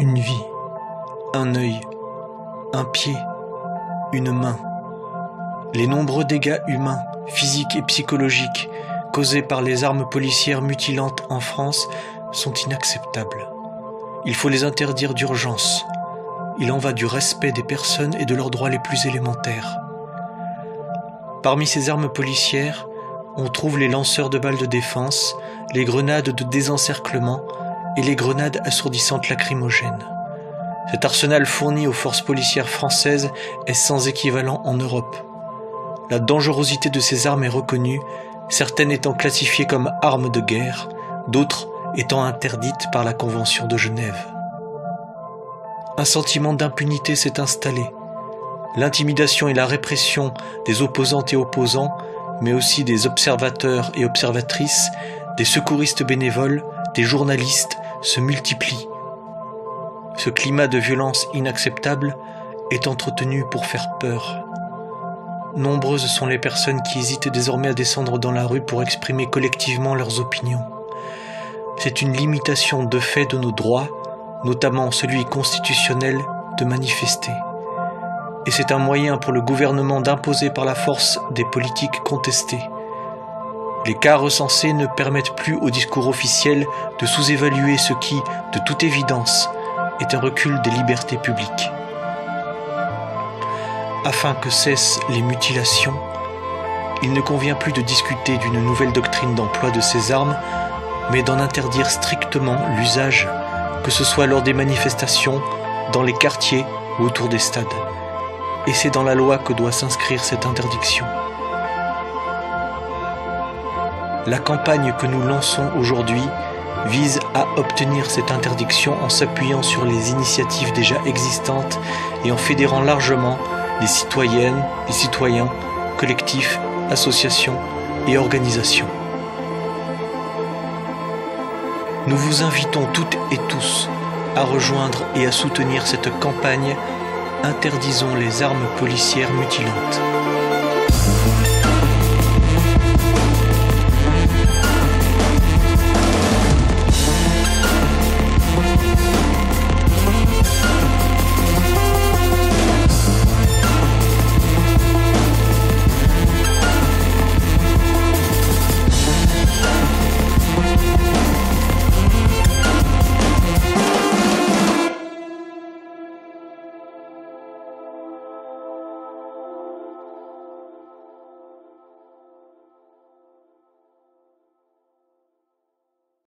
Une vie, un œil, un pied, une main. Les nombreux dégâts humains, physiques et psychologiques causés par les armes policières mutilantes en France sont inacceptables. Il faut les interdire d'urgence. Il en va du respect des personnes et de leurs droits les plus élémentaires. Parmi ces armes policières, on trouve les lanceurs de balles de défense, les grenades de désencerclement et les grenades assourdissantes lacrymogènes. Cet arsenal fourni aux forces policières françaises est sans équivalent en Europe. La dangerosité de ces armes est reconnue, certaines étant classifiées comme armes de guerre, d'autres étant interdites par la Convention de Genève. Un sentiment d'impunité s'est installé. L'intimidation et la répression des opposantes et opposants, mais aussi des observateurs et observatrices, des secouristes bénévoles, des journalistes, se multiplient. Ce climat de violence inacceptable est entretenu pour faire peur. Nombreuses sont les personnes qui hésitent désormais à descendre dans la rue pour exprimer collectivement leurs opinions. C'est une limitation de fait de nos droits, notamment celui constitutionnel de manifester. Et c'est un moyen pour le gouvernement d'imposer par la force des politiques contestées. Les cas recensés ne permettent plus au discours officiel de sous-évaluer ce qui, de toute évidence, est un recul des libertés publiques. Afin que cessent les mutilations, il ne convient plus de discuter d'une nouvelle doctrine d'emploi de ces armes, mais d'en interdire strictement l'usage, que ce soit lors des manifestations, dans les quartiers ou autour des stades. Et c'est dans la loi que doit s'inscrire cette interdiction. La campagne que nous lançons aujourd'hui vise à obtenir cette interdiction en s'appuyant sur les initiatives déjà existantes et en fédérant largement les citoyennes, les citoyens, collectifs, associations et organisations. Nous vous invitons toutes et tous à rejoindre et à soutenir cette campagne « Interdisons les armes policières mutilantes ».